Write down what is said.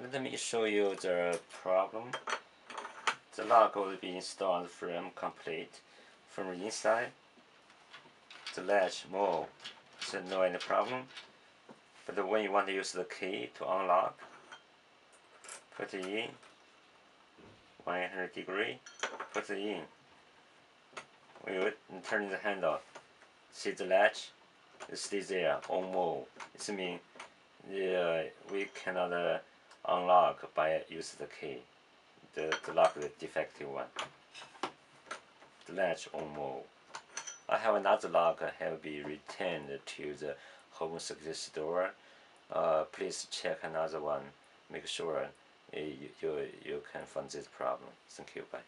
Let me show you the problem. The lock will be installed on the frame complete. From the inside, the latch move, so no any problem. But when you want to use the key to unlock, put it in 100 degree, put it in. When you turn the handle, see the latch, it stays there on move. It means we cannot unlock by use the key. The lock is defective one. The latch on move. I have another lock have been returned to the home security store. Please check another one. Make sure you can find this problem. Thank you. Bye.